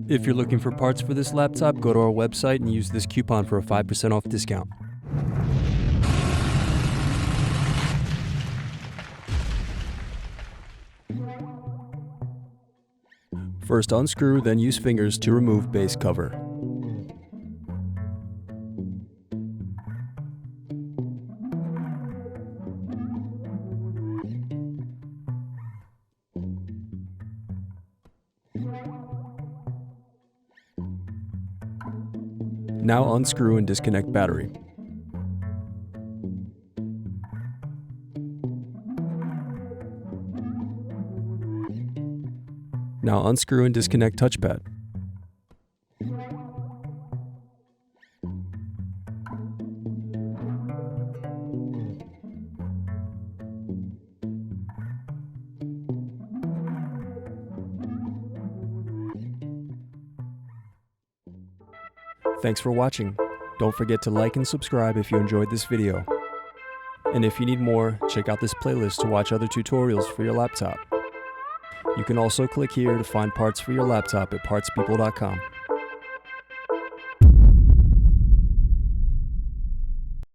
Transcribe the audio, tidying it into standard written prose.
If you're looking for parts for this laptop, go to our website and use this coupon for a 5% off discount. First unscrew, then use fingers to remove base cover. Now unscrew and disconnect battery. Now unscrew and disconnect touchpad. Thanks for watching. Don't forget to like and subscribe if you enjoyed this video. And if you need more, check out this playlist to watch other tutorials for your laptop. You can also click here to find parts for your laptop at partspeople.com.